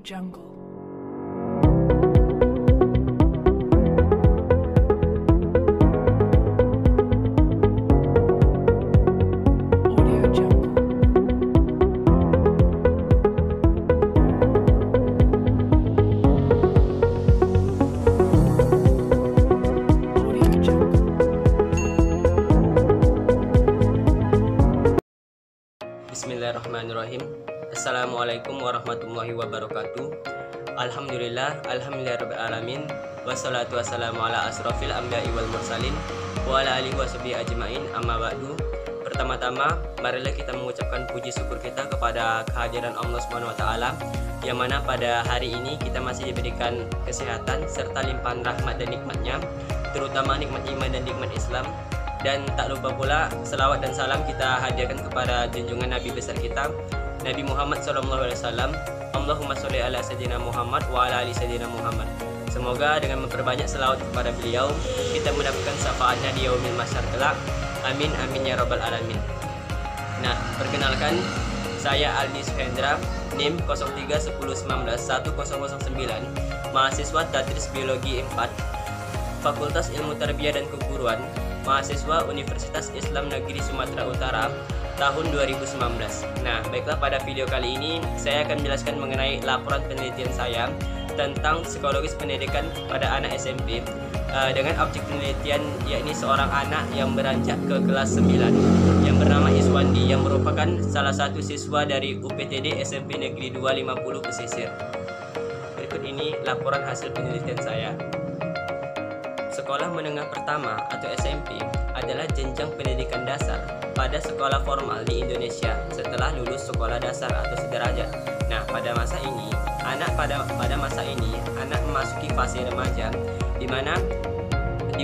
Jungle. Audio Jungle. Audio Jungle. Bismillahirrahmanirrahim. Assalamualaikum warahmatullahi wabarakatuh. Alhamdulillahirabbil alamin. Wassalatu wassalamu ala asrofil anbiya'i wal mursalin wa ala alihi washabihi ajmain. Amma ba'du. Pertama-tama, marilah kita mengucapkan puji syukur kita kepada kehadiran Allah Subhanahu wa taala, yang mana pada hari ini kita masih diberikan kesehatan serta limpahan rahmat dan nikmatnya, terutama nikmat iman dan nikmat Islam. Dan tak lupa pula selawat dan salam kita hadirkan kepada junjungan Nabi besar kita, Nabi Muhammad SAW. Allahumma sholli ala sayyidina Muhammad wa ala ali sayyidina Muhammad. Semoga dengan memperbanyak selawat kepada beliau, kita mendapatkan syafaatnya di yaumil mahsyar kelak. Amin amin ya rabbal alamin. Nah, perkenalkan, saya Aldi Suhendra, NIM 0311910009, mahasiswa Tadris Biologi 4, Fakultas Ilmu Tarbiyah dan Keguruan, mahasiswa Universitas Islam Negeri Sumatera Utara, tahun 2019. Nah, baiklah, pada video kali ini saya akan menjelaskan mengenai laporan penelitian saya tentang psikologis pendidikan pada anak SMP dengan objek penelitian yakni seorang anak yang beranjak ke kelas 9 yang bernama Iswandi, yang merupakan salah satu siswa dari UPTD SMP Negeri 250 Pesisir. Berikut ini laporan hasil penelitian saya. Sekolah menengah pertama atau SMP adalah jenjang pendidikan dasar pada sekolah formal di Indonesia setelah lulus sekolah dasar atau sederajat. Nah, pada masa ini anak memasuki fase remaja di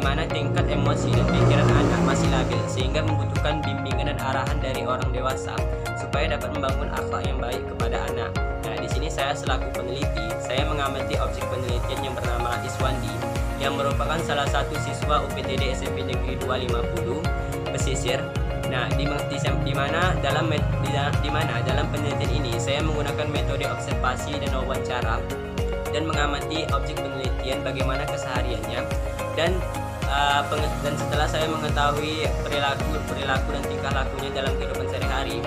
mana tingkat emosi dan pikiran anak masih labil, sehingga membutuhkan bimbingan dan arahan dari orang dewasa supaya dapat membangun akhlak yang baik kepada anak. Nah, di sini saya selaku peneliti, saya mengamati objek penelitian yang bernama Iswandi, yang merupakan salah satu siswa UPTD SMP Negeri 250 Pesisir. Nah, di mana dalam penelitian ini saya menggunakan metode observasi dan wawancara dan mengamati objek penelitian bagaimana kesehariannya, dan setelah saya mengetahui perilaku dan tingkah lakunya dalam kehidupan sehari-hari.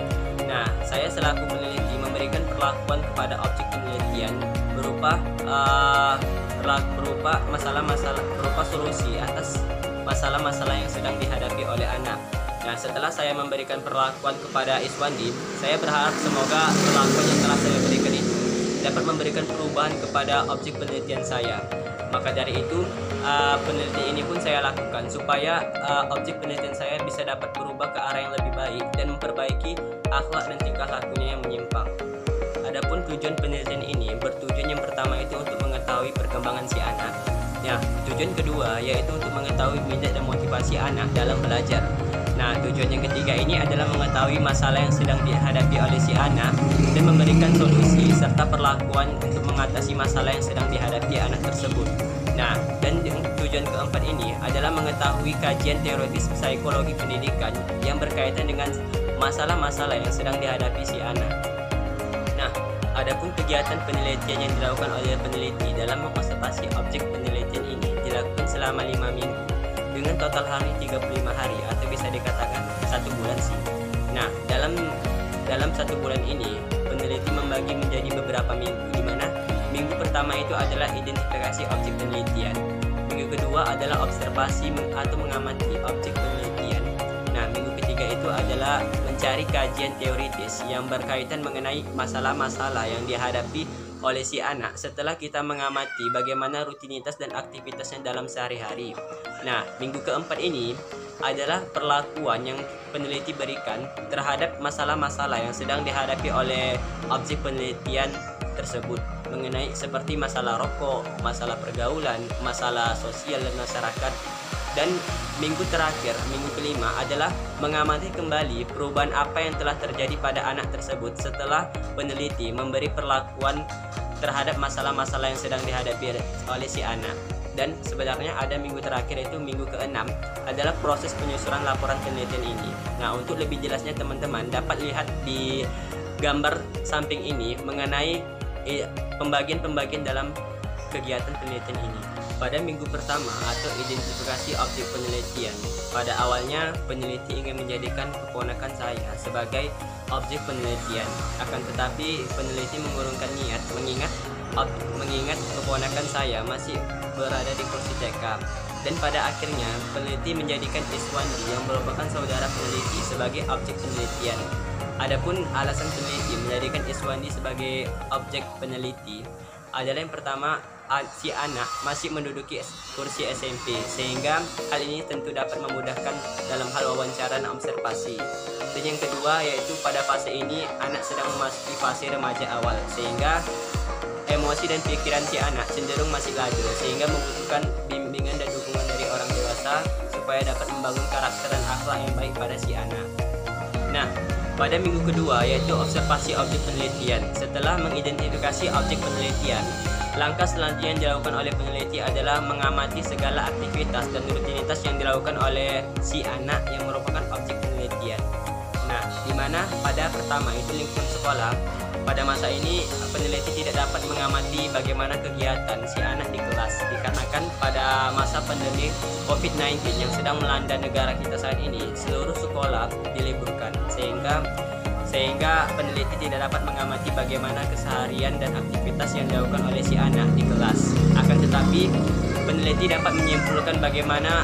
Nah, saya selaku peneliti memberikan perlakuan kepada objek penelitian berupa solusi atas masalah-masalah yang sedang dihadapi oleh anak. Nah, setelah saya memberikan perlakuan kepada Iswandi, saya berharap semoga perlakuan yang telah saya berikan itu dapat memberikan perubahan kepada objek penelitian saya. Maka dari itu, penelitian ini pun saya lakukan supaya objek penelitian saya bisa dapat berubah ke arah yang lebih baik dan memperbaiki akhlak dan tingkah lakunya yang menyimpang. Adapun tujuan penelitian ini bertujuan yang pertama itu untuk mengetahui perkembangan si anak. Ya, tujuan kedua yaitu untuk mengetahui minat dan motivasi anak dalam belajar. Nah, tujuan yang ketiga ini adalah mengetahui masalah yang sedang dihadapi oleh si anak dan memberikan solusi serta perlakuan untuk mengatasi masalah yang sedang dihadapi anak tersebut. Nah, dan tujuan keempat ini adalah mengetahui kajian teoritis psikologi pendidikan yang berkaitan dengan masalah-masalah yang sedang dihadapi si anak. Nah, adapun kegiatan penelitian yang dilakukan oleh peneliti dalam mengobservasi objek penelitian ini dilakukan selama 5 minggu dengan total hari 35 hari atau bisa dikatakan 1 bulan sih. Nah, dalam 1 bulan ini peneliti membagi menjadi beberapa minggu, di mana minggu pertama itu adalah identifikasi objek penelitian, minggu kedua adalah observasi atau mengamati objek penelitian. Nah, minggu ketiga itu adalah mencari kajian teoritis yang berkaitan mengenai masalah-masalah yang dihadapi oleh si anak setelah kita mengamati bagaimana rutinitas dan aktivitasnya dalam sehari-hari. Nah, minggu keempat ini adalah perlakuan yang peneliti berikan terhadap masalah-masalah yang sedang dihadapi oleh objek penelitian tersebut, mengenai seperti masalah rokok, masalah pergaulan, masalah sosial dan masyarakat. Dan minggu terakhir, minggu kelima adalah mengamati kembali perubahan apa yang telah terjadi pada anak tersebut setelah peneliti memberi perlakuan terhadap masalah-masalah yang sedang dihadapi oleh si anak. Dan sebenarnya ada minggu terakhir, itu minggu ke-6 adalah proses penyusunan laporan penelitian ini. Nah, untuk lebih jelasnya teman-teman dapat lihat di gambar samping ini mengenai pembagian-pembagian dalam kegiatan penelitian ini. Pada minggu pertama atau identifikasi objek penelitian, pada awalnya peneliti ingin menjadikan keponakan saya sebagai objek penelitian. Akan tetapi peneliti mengurungkan niat mengingat keponakan saya masih berada di kursi TK. Dan pada akhirnya peneliti menjadikan Iswandi yang merupakan saudara peneliti sebagai objek penelitian. Adapun alasan peneliti menjadikan Iswandi sebagai objek peneliti adalah yang pertama, si anak masih menduduki kursi SMP, sehingga hal ini tentu dapat memudahkan dalam hal wawancara dan observasi. Dan yang kedua yaitu pada fase ini anak sedang memasuki fase remaja awal, sehingga emosi dan pikiran si anak cenderung masih labil, sehingga membutuhkan bimbingan dan dukungan dari orang dewasa supaya dapat membangun karakter dan akhlak yang baik pada si anak. Nah, pada minggu kedua yaitu observasi objek penelitian. Setelah mengidentifikasi objek penelitian, langkah selanjutnya yang dilakukan oleh peneliti adalah mengamati segala aktivitas dan rutinitas yang dilakukan oleh si anak yang merupakan objek penelitian. Nah, di mana pada pertama itu lingkungan sekolah. Pada masa ini peneliti tidak dapat mengamati bagaimana kegiatan si anak di kelas dikarenakan pada masa pandemi COVID-19 yang sedang melanda negara kita saat ini, seluruh sekolah diliburkan sehingga peneliti tidak dapat mengamati bagaimana keseharian dan aktivitas yang dilakukan oleh si anak di kelas. Akan tetapi peneliti dapat menyimpulkan bagaimana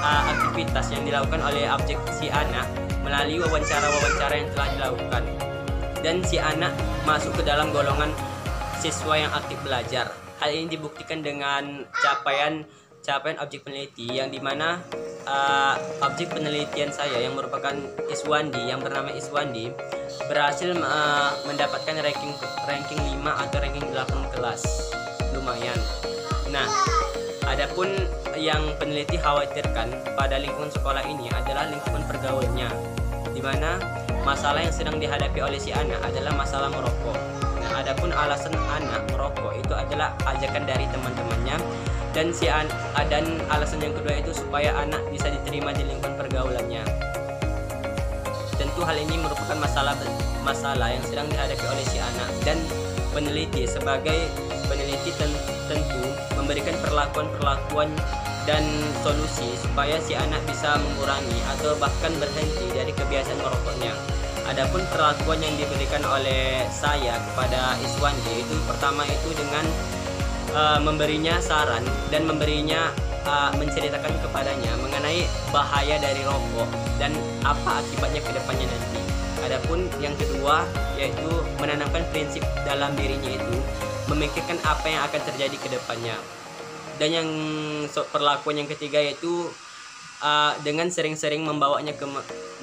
aktivitas yang dilakukan oleh objek si anak melalui wawancara-wawancara yang telah dilakukan. Dan si anak masuk ke dalam golongan siswa yang aktif belajar. Hal ini dibuktikan dengan capaian objek peneliti yang dimana objek penelitian saya yang merupakan Iswandi, yang bernama Iswandi, berhasil mendapatkan ranking 5 atau ranking 8 kelas. Lumayan. Nah, adapun yang peneliti khawatirkan pada lingkungan sekolah ini adalah lingkungan pergaulannya, di mana masalah yang sedang dihadapi oleh si anak adalah masalah merokok. Nah, adapun alasan anak merokok itu adalah ajakan dari teman-temannya, dan alasan yang kedua itu supaya anak bisa diterima di lingkungan pergaulannya. Tentu hal ini merupakan masalah yang sedang dihadapi oleh si anak, dan peneliti sebagai peneliti tentu memberikan perlakuan dan solusi supaya si anak bisa mengurangi atau bahkan berhenti dari kebiasaan merokoknya. Adapun perlakuan yang diberikan oleh saya kepada Iswandi itu pertama itu dengan memberinya saran dan menceritakan kepadanya mengenai bahaya dari rokok dan apa akibatnya ke depannya nanti. Adapun yang kedua yaitu menanamkan prinsip dalam dirinya itu memikirkan apa yang akan terjadi ke depannya. Dan yang perlakuan yang ketiga yaitu dengan sering-sering membawanya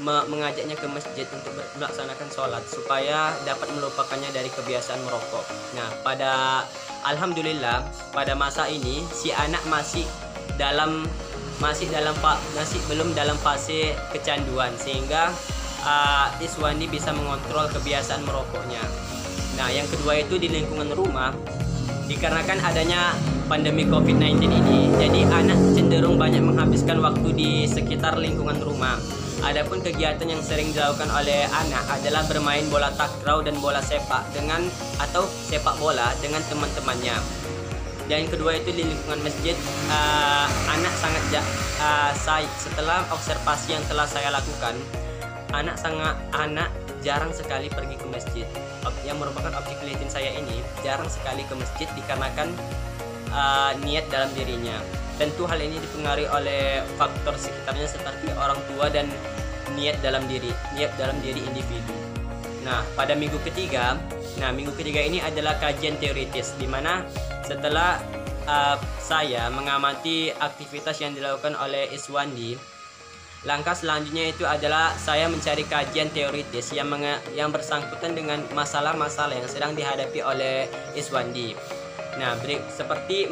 mengajaknya ke masjid untuk melaksanakan sholat supaya dapat melupakannya dari kebiasaan merokok. Nah, alhamdulillah pada masa ini si anak masih belum dalam fase kecanduan, sehingga Iswandi bisa mengontrol kebiasaan merokoknya. Nah, yang kedua itu di lingkungan rumah. Dikarenakan adanya pandemi COVID-19 ini, jadi anak cenderung banyak menghabiskan waktu di sekitar lingkungan rumah. Adapun kegiatan yang sering dilakukan oleh anak adalah bermain bola takraw dan bola sepak atau sepak bola dengan teman-temannya. Dan yang kedua itu di lingkungan masjid, anak setelah observasi yang telah saya lakukan, anak jarang sekali pergi ke masjid. Yang merupakan objek penelitian saya ini jarang sekali ke masjid dikarenakan niat dalam dirinya. Tentu hal ini dipengaruhi oleh faktor sekitarnya seperti orang tua dan niat dalam diri individu. Nah, pada minggu ketiga ini adalah kajian teoritis, di mana setelah saya mengamati aktivitas yang dilakukan oleh Iswandi, langkah selanjutnya itu adalah saya mencari kajian teoritis yang bersangkutan dengan masalah-masalah yang sedang dihadapi oleh Iswandi. Nah, seperti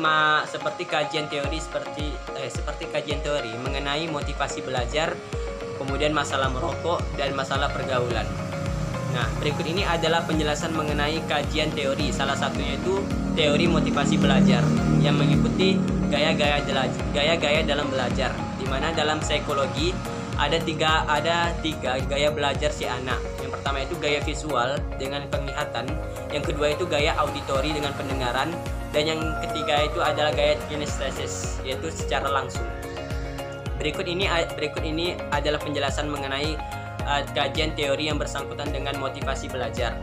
kajian teori seperti kajian teori mengenai motivasi belajar, kemudian masalah merokok dan masalah pergaulan. Nah, berikut ini adalah penjelasan mengenai kajian teori. Salah satunya itu teori motivasi belajar yang mengikuti gaya-gaya dalam belajar, di mana dalam psikologi ada tiga gaya belajar si anak. Yang pertama itu gaya visual dengan penglihatan, yang kedua itu gaya auditori dengan pendengaran, dan yang ketiga itu adalah gaya kinestesis, yaitu secara langsung. Berikut ini adalah penjelasan mengenai kajian teori yang bersangkutan dengan motivasi belajar.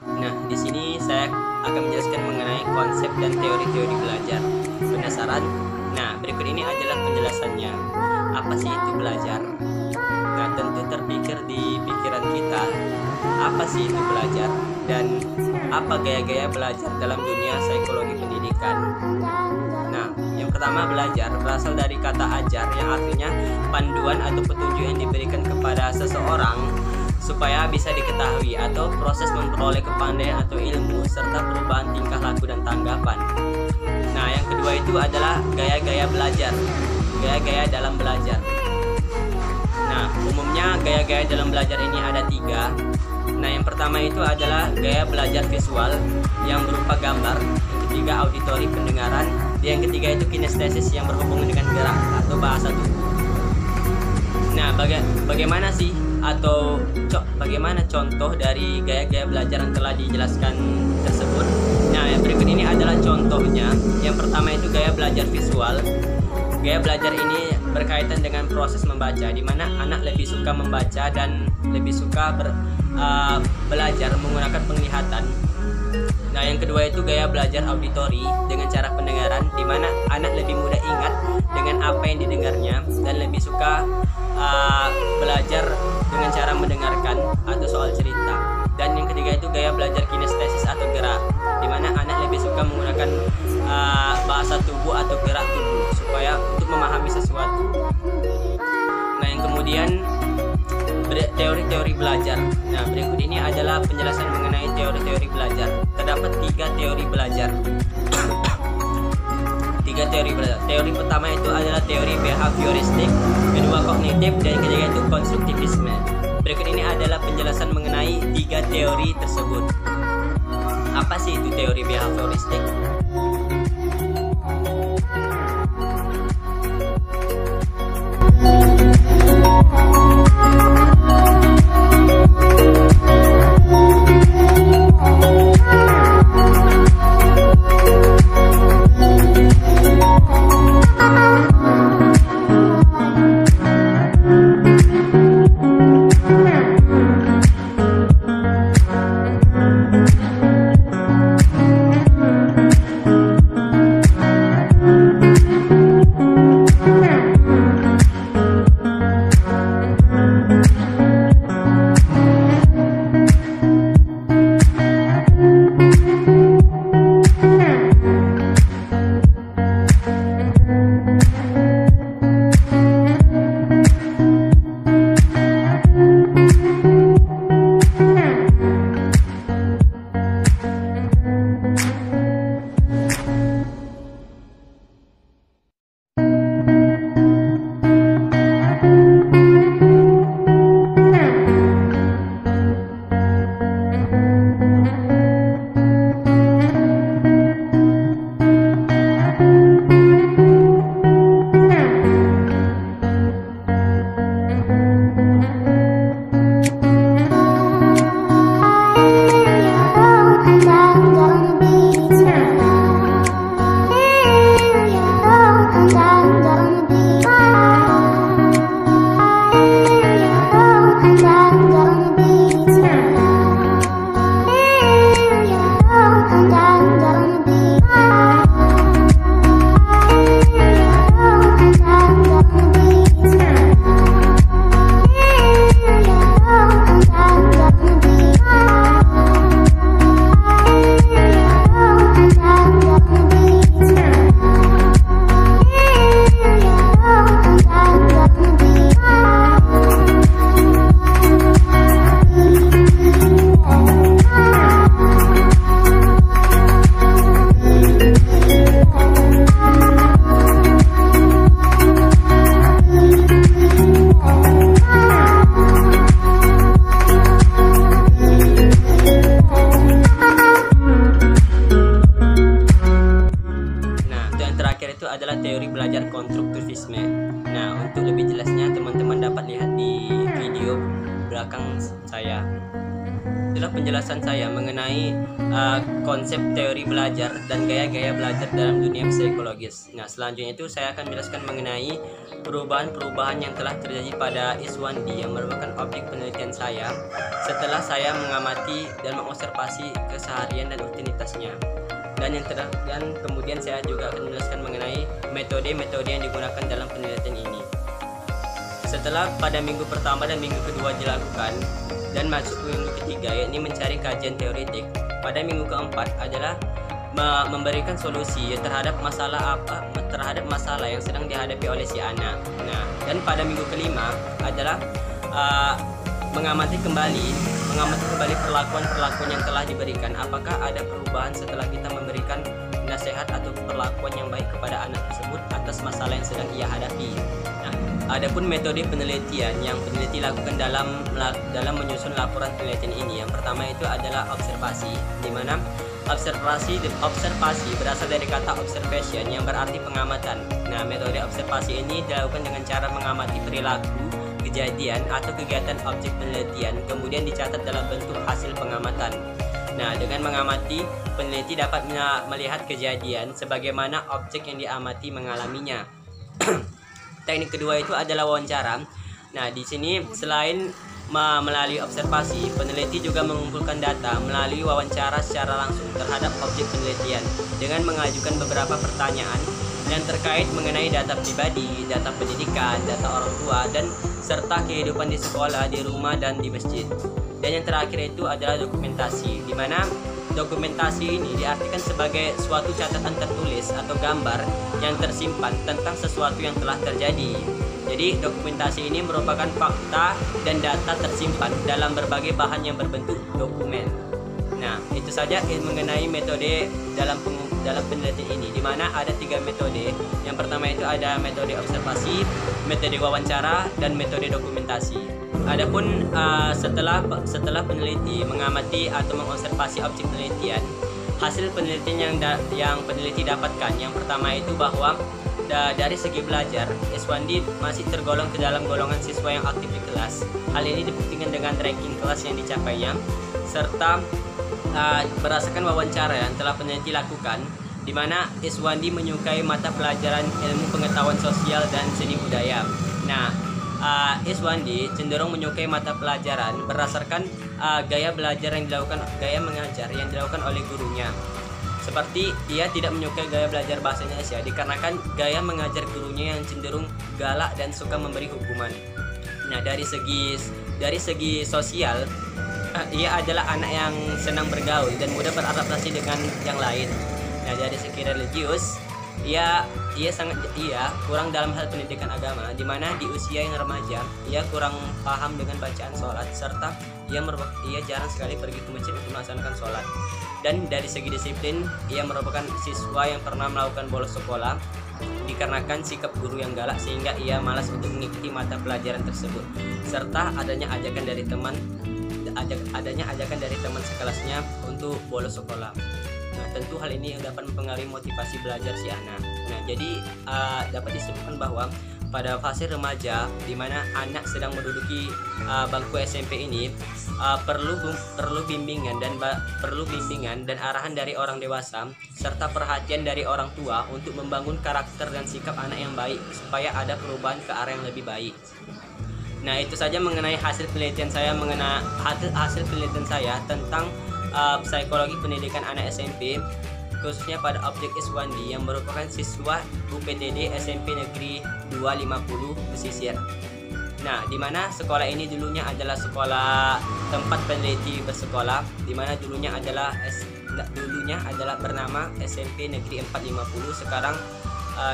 Nah, di sini saya akan menjelaskan mengenai konsep dan teori-teori belajar berdasarkan. Nah, berikut ini adalah penjelasannya. Apa sih itu belajar? Nah, tentu terpikir di pikiran kita, apa sih itu belajar dan apa gaya-gaya belajar dalam dunia psikologi pendidikan. Nah, yang pertama, belajar berasal dari kata ajar yang artinya panduan atau petunjuk yang diberikan kepada seseorang supaya bisa diketahui atau proses memperoleh kepandaian atau ilmu serta perubahan tingkah laku dan tanggapan. Nah, yang kedua itu adalah gaya-gaya belajar, gaya-gaya dalam belajar. Nah, umumnya gaya-gaya dalam belajar ini ada 3. Nah, yang pertama itu adalah gaya belajar visual yang berupa gambar, yang ketiga auditori pendengaran, dan yang ketiga itu kinestesis yang berhubungan dengan gerak atau bahasa tubuh. Nah, bagaimana sih atau bagaimana contoh dari gaya-gaya belajar yang telah dijelaskan tersebut? Nah, yang berikut ini adalah contohnya. Yang pertama itu gaya belajar visual. Gaya belajar ini berkaitan dengan proses membaca, di mana anak lebih suka membaca dan lebih suka belajar menggunakan penglihatan. Nah, yang kedua itu gaya belajar auditori dengan cara pendengaran, di mana anak lebih mudah ingat dengan apa yang didengarnya dan lebih suka belajar dengan cara mendengarkan atau soal cerita. Dan yang ketiga itu gaya belajar kinestesis atau gerak, di mana anak lebih suka menggunakan bahasa tubuh atau gerak tubuh supaya untuk memahami sesuatu. Nah, yang kemudian teori-teori belajar. Nah, berikut ini adalah penjelasan mengenai teori-teori belajar. Terdapat 3 teori belajar. 3 teori belajar. Teori pertama itu adalah teori behavioristik, kedua kognitif, dan yang ketiga itu konstruktivisme. Berikut ini adalah penjelasan mengenai 3 teori tersebut. Apa sih itu teori behavioristik? belakang saya. Itulah penjelasan saya mengenai konsep teori belajar dan gaya-gaya belajar dalam dunia psikologis. Nah, selanjutnya itu saya akan menjelaskan mengenai perubahan-perubahan yang telah terjadi pada Iswandi yang merupakan objek penelitian saya setelah saya mengamati dan mengobservasi keseharian dan rutinitasnya. Dan kemudian saya juga akan menjelaskan mengenai metode-metode yang digunakan dalam penelitian ini. Setelah pada minggu pertama dan minggu kedua dilakukan dan masuk ke minggu ketiga, yakni mencari kajian teoretik, pada minggu keempat adalah memberikan solusi terhadap masalah yang sedang dihadapi oleh si anak. Nah, dan pada minggu kelima adalah mengamati kembali perlakuan-perlakuan yang telah diberikan. Apakah ada perubahan setelah kita memberikan nasihat atau perlakuan yang baik kepada anak tersebut atas masalah yang sedang ia hadapi. Nah, adapun metode penelitian yang peneliti lakukan dalam menyusun laporan penelitian ini, yang pertama itu adalah observasi, di mana observasi berasal dari kata observation yang berarti pengamatan. Nah, metode observasi ini dilakukan dengan cara mengamati perilaku, kejadian atau kegiatan objek penelitian, kemudian dicatat dalam bentuk hasil pengamatan. Nah, dengan mengamati, peneliti dapat melihat kejadian sebagaimana objek yang diamati mengalaminya. Teknik kedua itu adalah wawancara. Nah, di sini selain melalui observasi, peneliti juga mengumpulkan data melalui wawancara secara langsung terhadap objek penelitian dengan mengajukan beberapa pertanyaan yang terkait mengenai data pribadi, data pendidikan, data orang tua, dan serta kehidupan di sekolah, di rumah, dan di masjid. Dan yang terakhir itu adalah dokumentasi, di mana dokumentasi ini diartikan sebagai suatu catatan tertulis atau gambar yang tersimpan tentang sesuatu yang telah terjadi. Jadi dokumentasi ini merupakan fakta dan data tersimpan dalam berbagai bahan yang berbentuk dokumen. Nah, itu saja mengenai metode dalam penelitian ini, di mana ada 3 metode. Yang pertama itu ada metode observasi, metode wawancara, dan metode dokumentasi. Adapun setelah peneliti mengamati atau mengobservasi objek penelitian, hasil penelitian yang peneliti dapatkan, yang pertama itu bahwa dari segi belajar, Iswandi masih tergolong ke dalam golongan siswa yang aktif di kelas. Hal ini dibuktikan dengan ranking kelas yang dicapainya, serta berdasarkan wawancara yang telah peneliti lakukan, di mana Iswandi menyukai mata pelajaran ilmu pengetahuan sosial dan seni budaya. Nah, Iswandi cenderung menyukai mata pelajaran berdasarkan gaya mengajar yang dilakukan oleh gurunya. Seperti ia tidak menyukai gaya belajar bahasa Indonesia dikarenakan gaya mengajar gurunya yang cenderung galak dan suka memberi hukuman. Nah, dari segi sosial, ia adalah anak yang senang bergaul dan mudah beradaptasi dengan yang lain. Nah, dari segi religius, ia kurang dalam hal pendidikan agama, di mana di usia yang remaja ia kurang paham dengan bacaan sholat, serta ia jarang sekali pergi ke masjid untuk melaksanakan sholat. Dan dari segi disiplin, ia merupakan siswa yang pernah melakukan bolos sekolah dikarenakan sikap guru yang galak sehingga ia malas untuk mengikuti mata pelajaran tersebut, serta adanya ajakan dari teman sekelasnya untuk bolos sekolah. Nah, tentu hal ini yang dapat mempengaruhi motivasi belajar si anak. Nah, jadi dapat disebutkan bahwa pada fase remaja, di mana anak sedang menduduki bangku SMP ini, perlu bimbingan dan arahan dari orang dewasa serta perhatian dari orang tua untuk membangun karakter dan sikap anak yang baik supaya ada perubahan ke arah yang lebih baik. Nah, itu saja mengenai hasil penelitian saya tentang psikologi pendidikan anak SMP, khususnya pada objek Iswandi yang merupakan siswa UPTD SMP Negeri 250 Pesisir. Nah, di mana sekolah ini dulunya adalah sekolah tempat peneliti bersekolah, di mana dulunya adalah bernama SMP Negeri 450, sekarang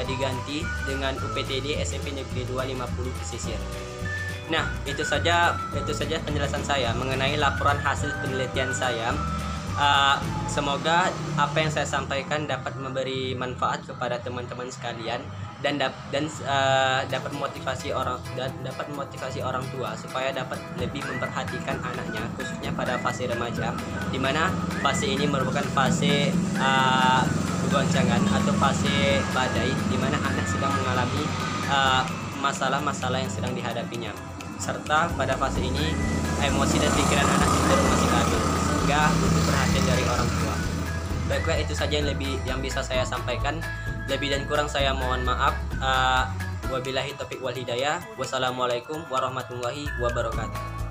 diganti dengan UPTD SMP Negeri 250 Pesisir. Nah, itu saja penjelasan saya mengenai laporan hasil penelitian saya. Semoga apa yang saya sampaikan dapat memberi manfaat kepada teman-teman sekalian dan dapat memotivasi orang tua supaya dapat lebih memperhatikan anaknya, khususnya pada fase remaja, di mana fase ini merupakan fase goncangan atau fase badai, di mana anak sedang mengalami masalah-masalah yang sedang dihadapinya. Serta pada fase ini emosi dan pikiran anak cenderung masih labil sehingga butuh perhatian dari orang tua. Baiklah, itu saja yang bisa saya sampaikan. Lebih dan kurang saya mohon maaf. Wabillahi taufiq wal hidayah. Wassalamualaikum warahmatullahi wabarakatuh.